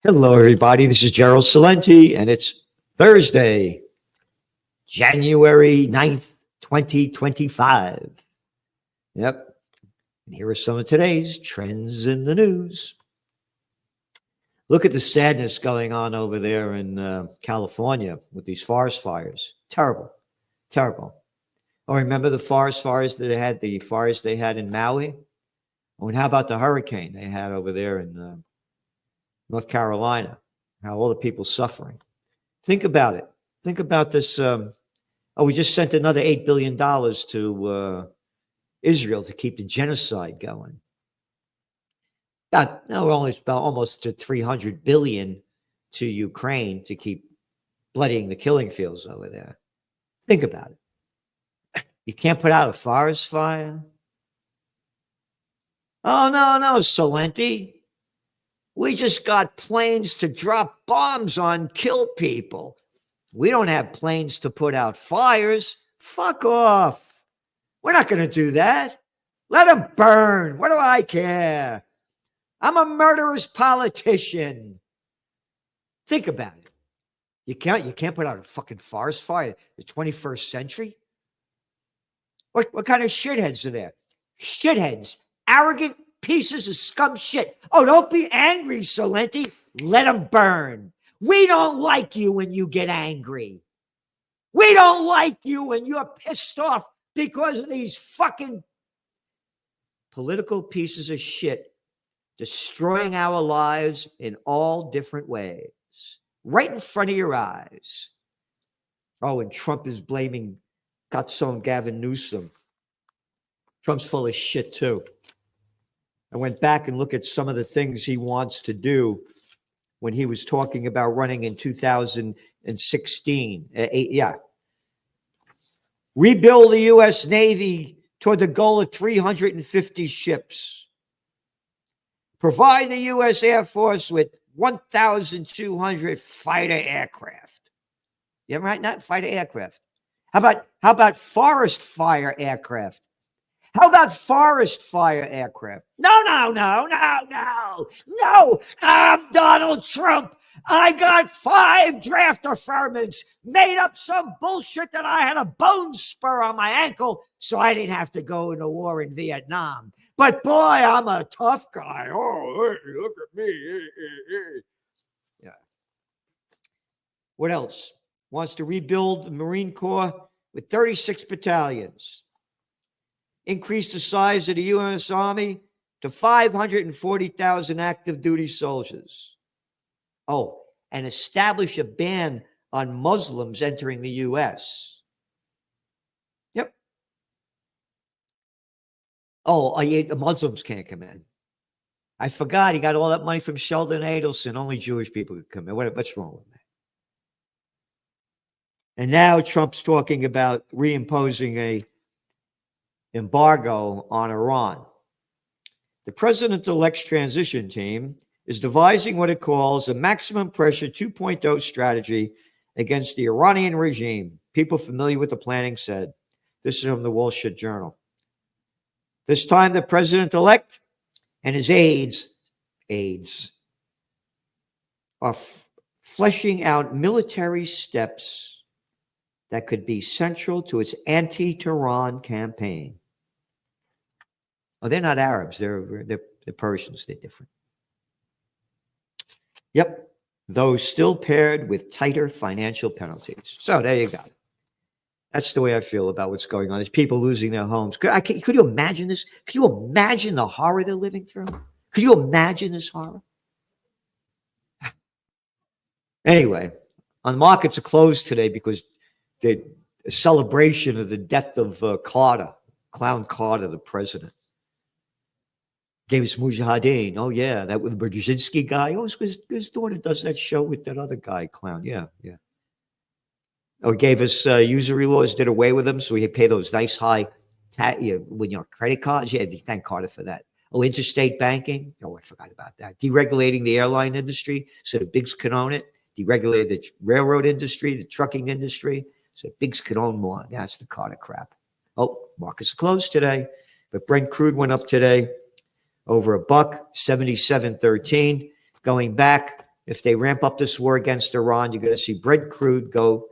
Hello, everybody. This is Gerald Salenti, and it's Thursday, January 9th, 2025. Yep. And here are some of today's trends in the news. Look at the sadness going on over there in California with these forest fires. Terrible. Terrible. Oh, remember the forest fires that they had, the fires they had in Maui? Oh, and how about the hurricane they had over there in North Carolina? How all the people suffering. Think about it. Think about this. We just sent another $8 billion to Israel to keep the genocide going. Now we're only about almost to 300 billion to Ukraine to keep bloodying the killing fields over there. Think about it. You can't put out a forest fire. Oh, no, Salenti. We just got planes to drop bombs on, kill people. We don't have planes to put out fires. Fuck off. We're not going to do that. Let them burn. What do I care? I'm a murderous politician. Think about it. You can't put out a fucking forest fire. The 21st century? What kind of shitheads are there? Shitheads. Arrogant pieces of scum shit. Oh, don't be angry, Salenti. Let them burn. We don't like you when you get angry. We don't like you when you're pissed off because of these fucking political pieces of shit destroying our lives in all different ways, right in front of your eyes. Oh, and Trump is blaming Godson Gavin Newsom. Trump's full of shit, too. I went back and looked at some of the things he wants to do when he was talking about running in 2016. Rebuild the U.S. Navy toward the goal of 350 ships. Provide the U.S. Air Force with 1,200 fighter aircraft. You ever write that? Fighter aircraft. How about forest fire aircraft? How about forest fire aircraft? No. I'm Donald Trump. I got 5 draft affirmants, made up some bullshit that I had a bone spur on my ankle, so I didn't have to go into war in Vietnam. But boy, I'm a tough guy. Oh, hey, look at me. Yeah. What else? Wants to rebuild the Marine Corps with 36 battalions. Increase the size of the U.S. Army to 540,000 active duty soldiers. Oh, and establish a ban on Muslims entering the U.S. Yep. Oh, the Muslims can't come in. I forgot he got all that money from Sheldon Adelson. Only Jewish people could come in. What's wrong with that? And now Trump's talking about reimposing a embargo on Iran. The president-elect's transition team is devising what it calls a maximum pressure 2.0 strategy against the Iranian regime. People familiar with the planning said. This is from the Wall Street Journal. This time, the president-elect and his aides are fleshing out military steps that could be central to its anti-Tehran campaign. Oh, they're not Arabs. They're Persians. They're different. Yep. Though still paired with tighter financial penalties. So there you go. That's the way I feel about what's going on. There's people losing their homes. Could you imagine this? Could you imagine the horror they're living through? Could you imagine this horror? Anyway, on markets are closed today because the celebration of the death of Carter, Clown Carter, the president. Gave us Mujahideen. Oh, yeah, that with the Brzezinski guy. Oh, his daughter does that show with that other guy, Clown. Yeah. Oh, he gave us usury laws, did away with them, so we had pay those nice high when your credit cards. Yeah, thank Carter for that. Oh, interstate banking. Oh, I forgot about that. Deregulating the airline industry so the bigs could own it. Deregulated the railroad industry, the trucking industry, so bigs could own more. That's the Carter crap. Oh, markets are closed today, but Brent crude went up today over $1, 77.13. Going back If they ramp up this war against Iran, you're going to see Brent crude go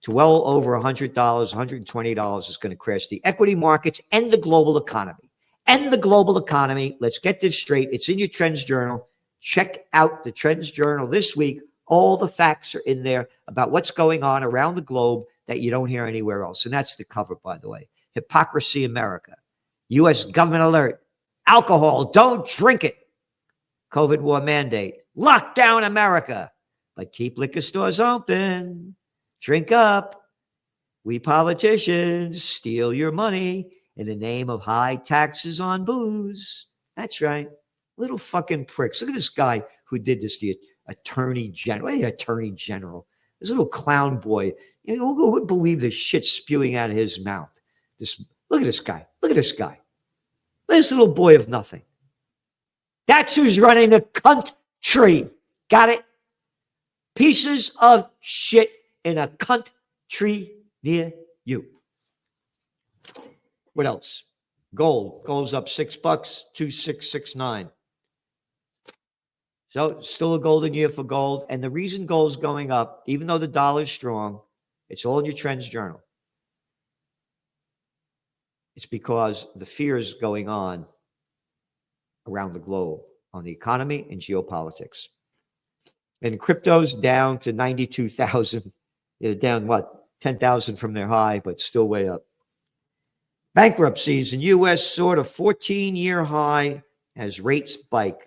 to well over $100, $120. It's going to crash the equity markets and the global economy. And the global economy. Let's get this straight. It's in your Trends Journal. Check out the Trends Journal this week. All the facts are in there about what's going on around the globe that you don't hear anywhere else. And that's the cover, by the way. Hypocrisy America. U.S. government alert. Alcohol, don't drink it. COVID war mandate. Lock down America. But keep liquor stores open. Drink up. We politicians steal your money in the name of high taxes on booze. That's right. Little fucking pricks. Look at this guy who did this, the attorney general. Hey, attorney general. This little clown boy. You know, who would believe the shit spewing out of his mouth? Look at this guy. Look at this guy. Look at this little boy of nothing. That's who's running the country. Got it? Pieces of shit in a country near you. What else? Gold. Gold's up $6, 2669. So still a golden year for gold. And the reason gold's going up, even though the dollar's strong, it's all in your Trends Journal. It's because the fears going on around the globe on the economy and geopolitics. And crypto's down to 92,000. They're down, 10,000 from their high, but still way up. Bankruptcies in U.S. soared a 14-year high as rates bite.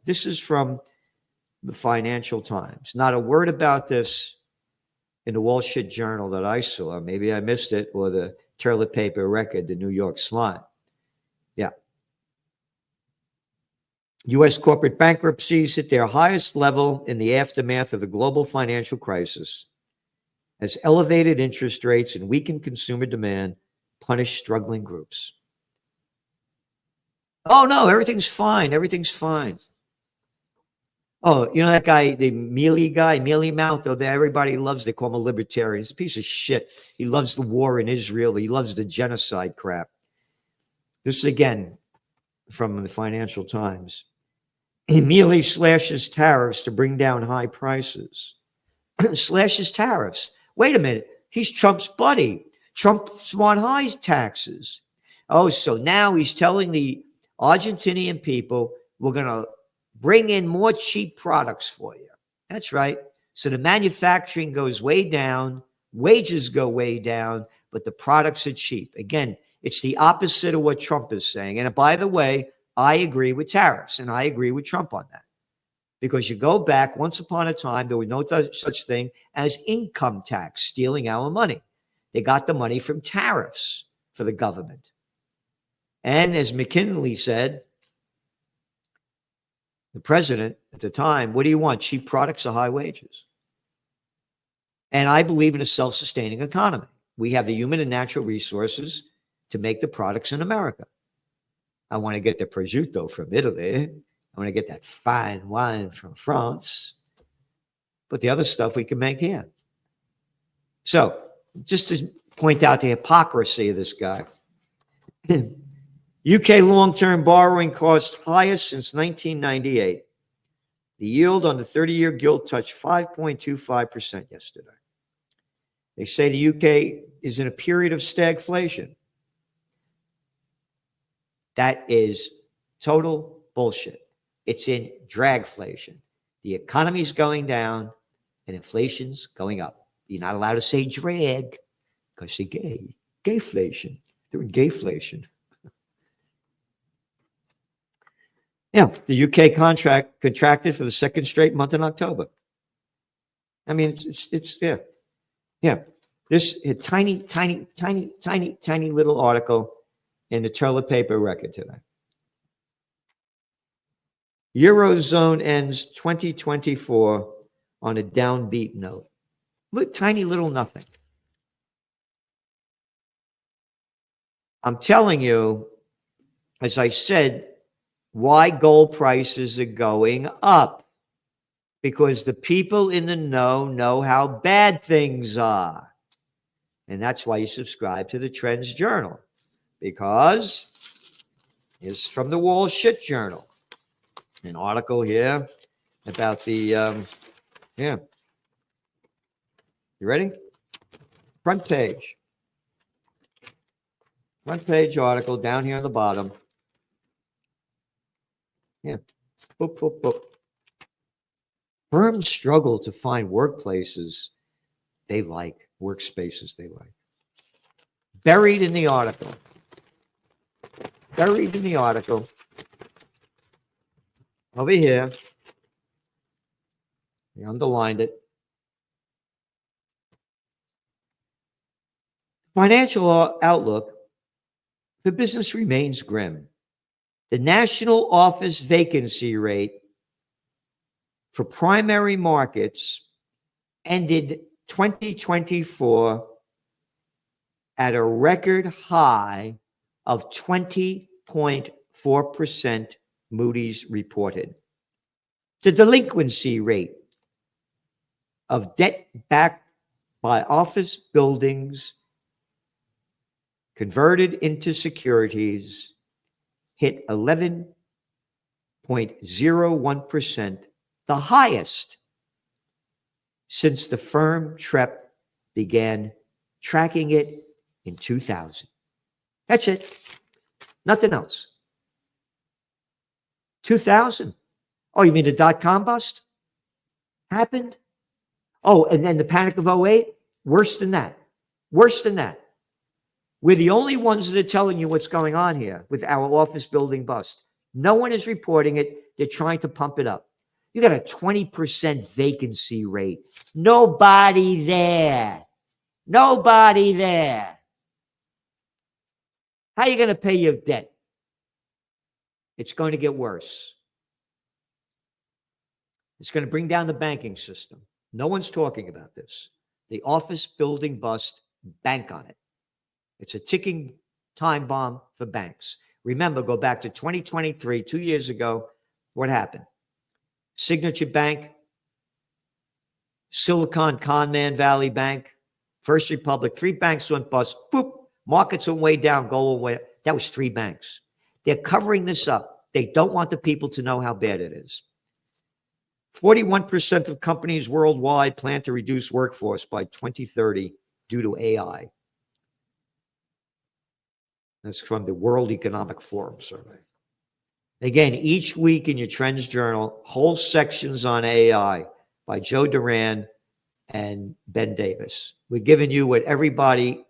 This is from the Financial Times. Not a word about this in the Wall Street Journal that I saw. Maybe I missed it, or the toilet paper record, the New York Slime. Yeah. U.S. corporate bankruptcies hit their highest level in the aftermath of the global financial crisis, as elevated interest rates and weakened consumer demand punish struggling groups. Oh, no, everything's fine. Everything's fine. Oh, you know that guy, the Mealy Mouth, everybody loves, they call him a libertarian. He's a piece of shit. He loves the war in Israel. He loves the genocide crap. This is again from the Financial Times. He immediately slashes tariffs to bring down high prices. Slashes tariffs. Wait a minute. He's Trump's buddy. Trump's want high taxes. Oh, so now he's telling the Argentinian people, we're going to bring in more cheap products for you. That's right. So the manufacturing goes way down, wages go way down, but the products are cheap. Again, it's the opposite of what Trump is saying. And by the way, I agree with tariffs, and I agree with Trump on that. Because you go back, once upon a time, there was no such thing as income tax, stealing our money. They got the money from tariffs for the government. And as McKinley said, the president at the time, what do you want? Cheap products or high wages? And I believe in a self-sustaining economy. We have the human and natural resources to make the products in America. I want to get the prosciutto from Italy. I want to get that fine wine from France. But the other stuff we can make here. So, just to point out the hypocrisy of this guy. UK long-term borrowing costs highest since 1998. The yield on the 30-year gilt touched 5.25% yesterday. They say the UK is in a period of stagflation. That is total bullshit. It's in dragflation. The economy's going down and inflation's going up. You're not allowed to say drag because they're gay. Gayflation. They're in gayflation. Yeah, the UK contracted for the second straight month in October. I mean, it's yeah. This tiny little article in the toilet paper record today. Eurozone ends 2024 on a downbeat note. Look, tiny little nothing. I'm telling you, as I said, why gold prices are going up. Because the people in the know how bad things are. And that's why you subscribe to the Trends Journal. Because it's from the Wall Street Journal. An article here about the, yeah. You ready? Front page. Front page article down here on the bottom. Yeah. Boop, boop, boop. Firms struggle to find workplaces they like, workspaces they like. Buried in the article. Buried in the article. Over here. We underlined it. Financial outlook. The business remains grim. The national office vacancy rate for primary markets ended 2024 at a record high of 20.4%, Moody's reported. The delinquency rate of debt backed by office buildings converted into securities hit 11.01%, the highest since the firm TREP began tracking it in 2000. That's it. Nothing else. 2000. Oh, you mean the dot-com bust happened? Oh, and then the panic of 08? Worse than that. Worse than that. We're the only ones that are telling you what's going on here with our office building bust. No one is reporting it. They're trying to pump it up. You got a 20% vacancy rate. Nobody there. Nobody there. How are you going to pay your debt? It's going to get worse. It's going to bring down the banking system. No one's talking about this. The office building bust, bank on it. It's a ticking time bomb for banks. Remember, go back to 2023, 2 years ago. What happened? Signature Bank, Silicon Conman Valley Bank, First Republic, 3 banks went bust. Boop. Markets went way down, gold went way. That was 3 banks. They're covering this up. They don't want the people to know how bad it is. 41% of companies worldwide plan to reduce workforce by 2030 due to AI. That's from the World Economic Forum survey. Again, each week in your Trends Journal, whole sections on AI by Joe Duran and Ben Davis. We're giving you what everybody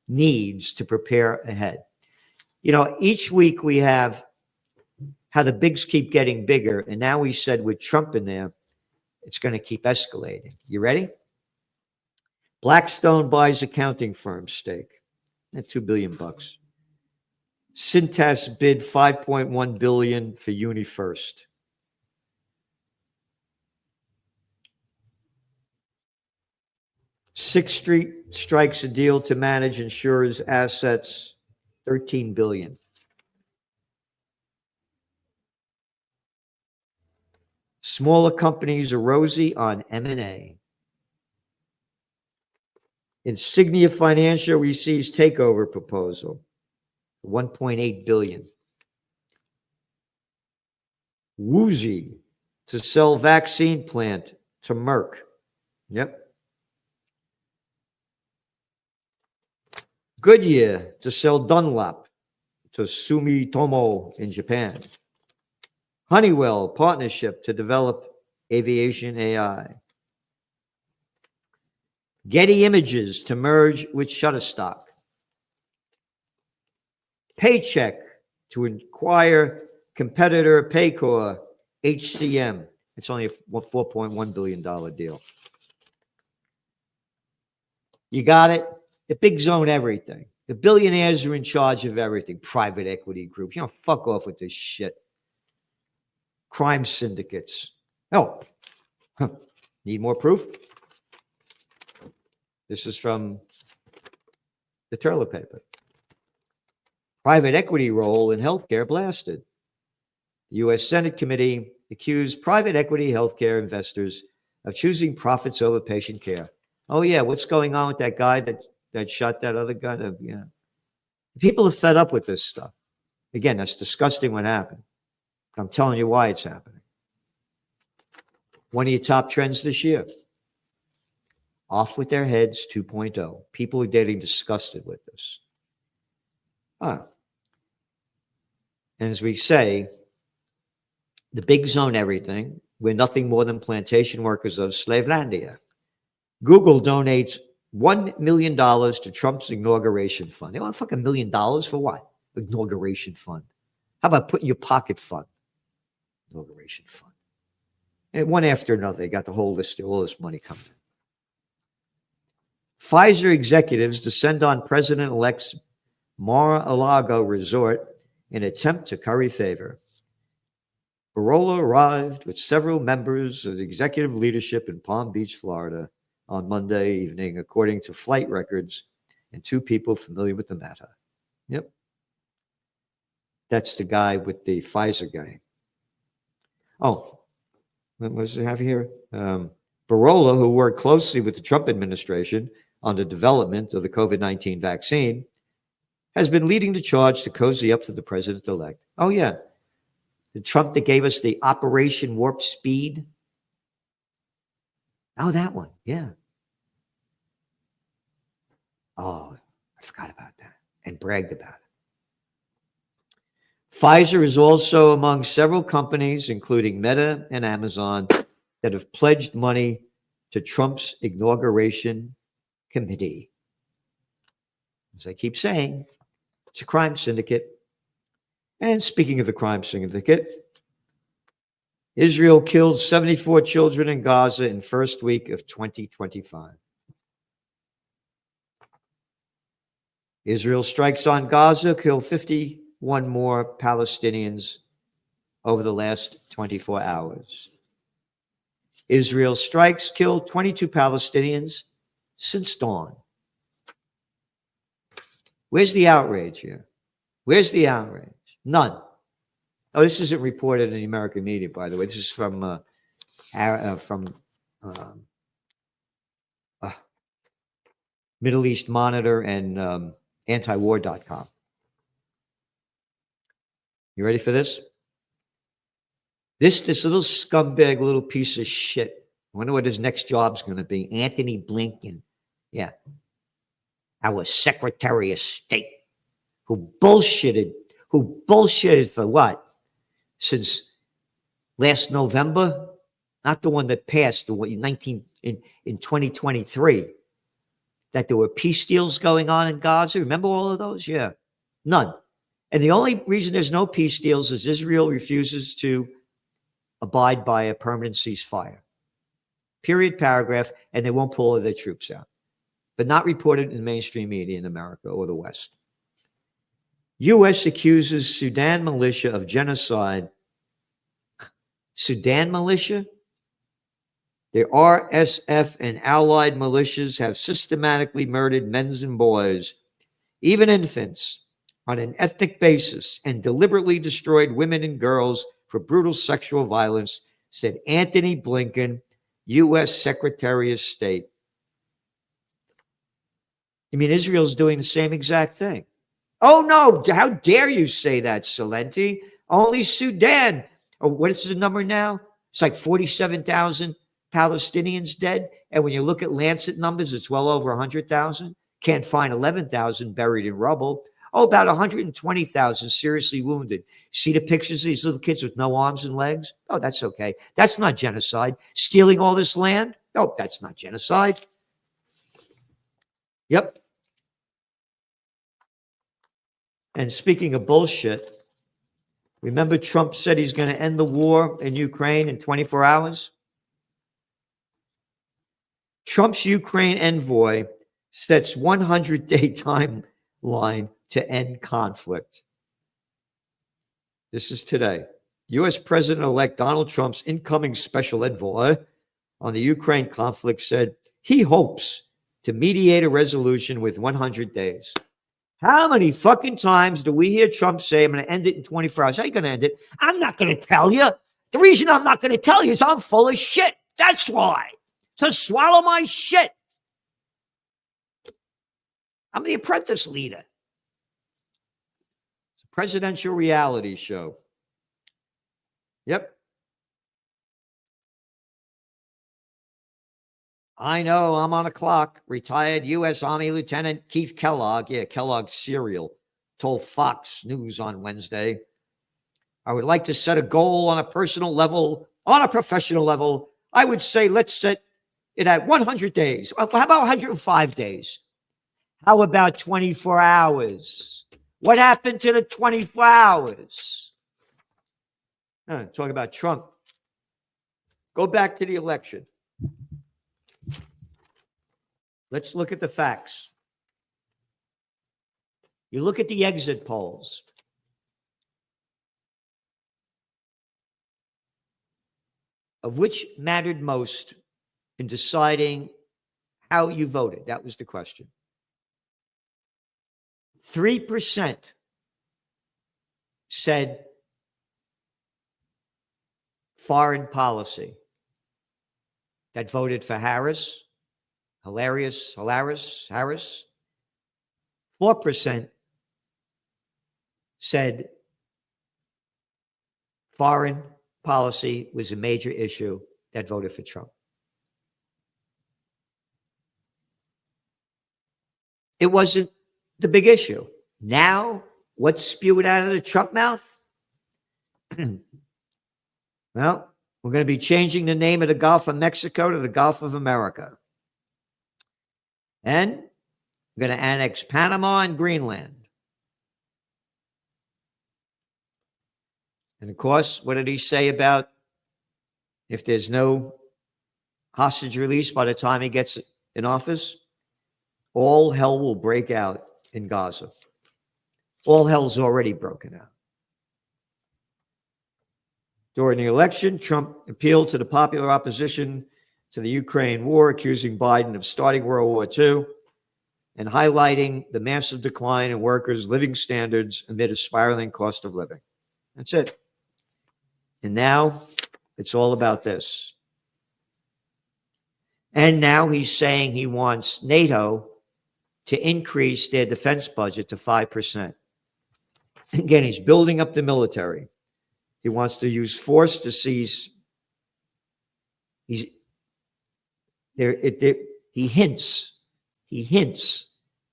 needs to prepare ahead. You know, each week we have how the bigs keep getting bigger, and now we said with Trump in there, it's going to keep escalating. You ready? Blackstone buys accounting firm stake at $2 billion. Cintas bid $5.1 billion for UniFirst. Sixth Street strikes a deal to manage insurers' assets, $13 billion. Smaller companies are rosy on M&A. Insignia Financial receives takeover proposal, $1.8 billion. Woozy to sell vaccine plant to Merck. Yep. Goodyear to sell Dunlop to Sumitomo in Japan. Honeywell partnership to develop aviation AI. Getty Images to merge with Shutterstock. Paycheck to acquire competitor Paycor HCM. It's only a $4.1 billion deal. You got it? The bigs own everything. The billionaires are in charge of everything. Private equity groups. You know, fuck off with this shit. Crime syndicates. Oh, need more proof? This is from the Turler paper. Private equity role in healthcare blasted. The U.S. Senate committee accused private equity healthcare investors of choosing profits over patient care. Oh, yeah, what's going on with that guy that shot that other guy? Yeah. People are fed up with this stuff. Again, that's disgusting what happened. I'm telling you why it's happening. One of your top trends this year. Off with their heads 2.0. People are getting disgusted with this. And as we say, the bigs own everything. We're nothing more than plantation workers of Slavelandia. Google donates $1 million to Trump's inauguration fund. They want fucking $1 million for what? Inauguration fund. How about putting your pocket fund? Inauguration fund. And one after another, they got the whole list of all this money coming in. Pfizer executives descend on President-elect's Mar-a-Lago resort in attempt to curry favor. Barolo arrived with several members of the executive leadership in Palm Beach, Florida, on Monday evening, according to flight records and two people familiar with the matter. Yep. That's the guy with the Pfizer guy. Oh, what does it have here? Barolo, who worked closely with the Trump administration on the development of the COVID-19 vaccine, has been leading the charge to cozy up to the president-elect. Oh, yeah. The Trump that gave us the Operation Warp Speed. Oh, that one. Yeah. Oh, I forgot about that and bragged about it. Pfizer is also among several companies, including Meta and Amazon, that have pledged money to Trump's inauguration committee. As I keep saying, it's a crime syndicate. And speaking of the crime syndicate, Israel killed 74 children in Gaza in first week of 2025. Israel strikes on Gaza, killed 51 more Palestinians over the last 24 hours. Israel strikes killed 22 Palestinians since dawn. Where's the outrage here? Where's the outrage? None. Oh, this isn't reported in the American media, by the way. This is from Middle East Monitor and antiwar.com. You ready for this? This little scumbag, little piece of shit. I wonder what his next job's going to be. Anthony Blinken. Yeah. Our Secretary of State, who bullshitted for what? Since last November? Not the one that passed, the one in 2023. That there were peace deals going on in Gaza. Remember all of those? Yeah. None. And the only reason there's no peace deals is Israel refuses to abide by a permanent ceasefire. Period, paragraph, and they won't pull all their troops out. But not reported in mainstream media in America or the West. U.S. accuses Sudan militia of genocide. Sudan militia? The RSF and allied militias have systematically murdered men and boys, even infants, on an ethnic basis and deliberately destroyed women and girls for brutal sexual violence, said Anthony Blinken, U.S. Secretary of State. You mean Israel's doing the same exact thing? Oh, no. How dare you say that, Salenti? Only Sudan. Oh, what is the number now? It's like 47,000 Palestinians dead. And when you look at Lancet numbers, it's well over 100,000. Can't find 11,000 buried in rubble. Oh, about 120,000 seriously wounded. See the pictures of these little kids with no arms and legs? Oh, that's okay. That's not genocide. Stealing all this land? Oh, that's not genocide. Yep. And speaking of bullshit, remember Trump said he's going to end the war in Ukraine in 24 hours? Trump's Ukraine envoy sets 100-day timeline to end conflict. This is today. U.S. President-elect Donald Trump's incoming special envoy on the Ukraine conflict said he hopes to mediate a resolution with 100 days. How many fucking times do we hear Trump say, I'm going to end it in 24 hours? How are you going to end it? I'm not going to tell you. The reason I'm not going to tell you is I'm full of shit. That's why. So swallow my shit. I'm the apprentice leader. It's a presidential reality show. Yep. I know, I'm on a clock. Retired U.S. Army Lieutenant Keith Kellogg, Kellogg's cereal, told Fox News on Wednesday, I would like to set a goal on a personal level, on a professional level. I would say let's set it at 100 days. How about 105 days? How about 24 hours? What happened to the 24 hours? Talk about Trump. Go back to the election. Let's look at the facts. You look at the exit polls. Of which mattered most in deciding how you voted? That was the question. 3% said foreign policy. That voted for Harris. 4% said foreign policy was a major issue, that voted for Trump. It wasn't the big issue. Now, what's spewed out of the Trump mouth? Well, we're going to be changing the name of the Gulf of Mexico to the Gulf of America. And we're going to annex Panama and Greenland. And of course, what did he say about if there's no hostage release by the time he gets in office? All hell will break out in Gaza. All hell's already broken out. During the election, Trump appealed to the popular opposition to the Ukraine war, accusing Biden of starting World War II and highlighting the massive decline in workers' living standards amid a spiraling cost of living. That's it. And now it's all about this. And now he's saying he wants NATO to increase their defense budget to 5%. Again, he's building up the military. He wants to use force to seize. He hints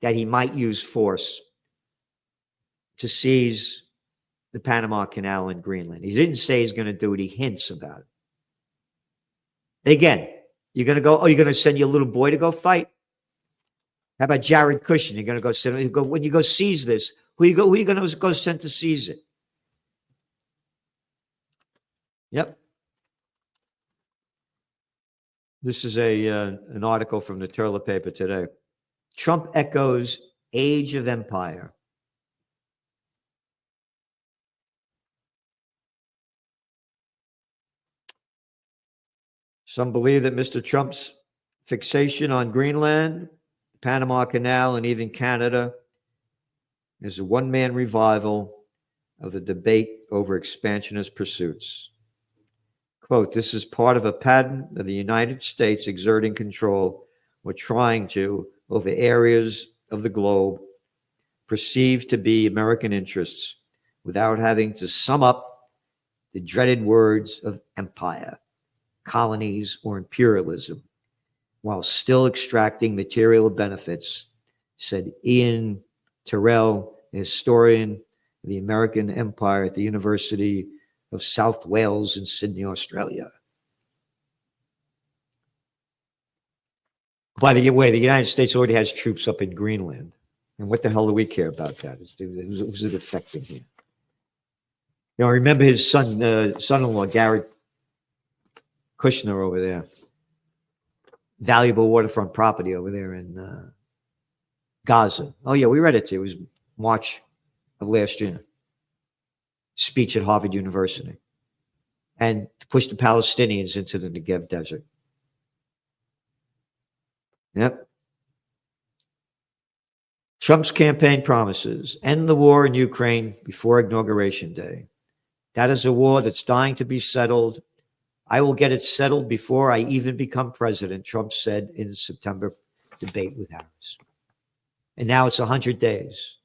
that he might use force to seize the Panama Canal and Greenland. He didn't say he's going to do it. He hints about it. Again, you're going to go, you're going to send your little boy to go fight? How about Jared Kushner? You're going to go send, when you go seize this, who are you going to go send to seize it? Yep. This is an article from the Turla paper today. Trump echoes age of empire. Some believe that Mr. Trump's fixation on Greenland, Panama Canal, and even Canada is a one-man revival of the debate over expansionist pursuits. Quote, this is part of a pattern of the United States exerting control or trying to over areas of the globe perceived to be American interests without having to sum up the dreaded words of empire, colonies, or imperialism, while still extracting material benefits, said Ian Terrell, a historian of the American Empire at the University of South Wales in Sydney, Australia. By the way, the United States already has troops up in Greenland. And what the hell do we care about that? Who's it affecting here? You know, remember his son-in-law, Jared Kushner over there. Valuable waterfront property over there in Gaza. Oh, yeah, we read it too. It was March of last year. Speech at Harvard University. And to push the Palestinians into the Negev desert. Yep. Trump's campaign promises end the war in Ukraine before Inauguration Day. That is a war that's dying to be settled. I will get it settled before I even become president, Trump said in the September debate with Harris. And now it's 100 days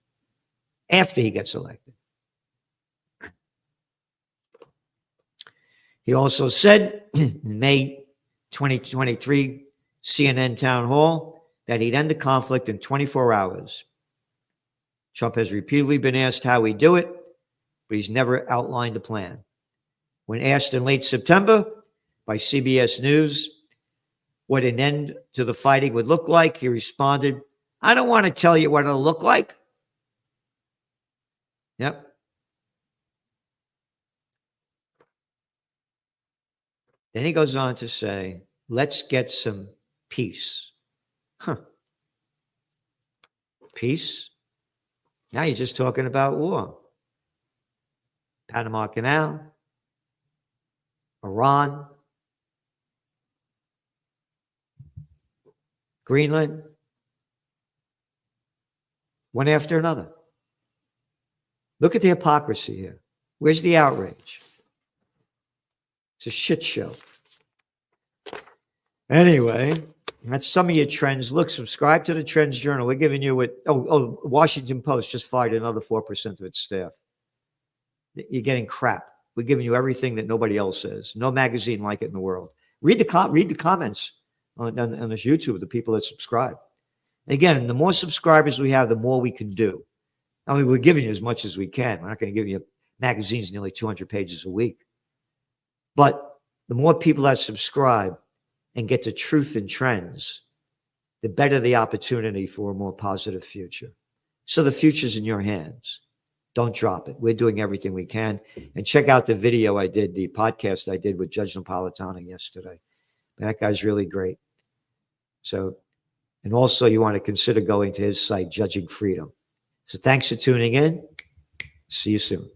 after he gets elected. He also said in May 2023, CNN town hall that he'd end the conflict in 24 hours. Trump has repeatedly been asked how he'd do it, but he's never outlined a plan. When asked in late September by CBS News what an end to the fighting would look like, he responded, "I don't want to tell you what it'll look like." Yep. Then he goes on to say, let's get some peace. Peace? Now you're just talking about war. Panama Canal, Iran, Greenland, one after another. Look at the hypocrisy here. Where's the outrage? It's a shit show. Anyway, that's some of your trends. Look, subscribe to the Trends Journal. We're giving you what, Washington Post just fired another 4% of its staff. You're getting crap. We're giving you everything that nobody else says. No magazine like it in the world. Read the comments on this YouTube, the people that subscribe. Again, the more subscribers we have, the more we can do. I mean, we're giving you as much as we can. We're not going to give you magazines nearly 200 pages a week. But the more people that subscribe and get the truth and trends, the better the opportunity for a more positive future. So the future's in your hands. Don't drop it. We're doing everything we can. And check out the video I did, the podcast I did with Judge Napolitano yesterday. That guy's really great. So, and also you want to consider going to his site, Judging Freedom. So thanks for tuning in. See you soon.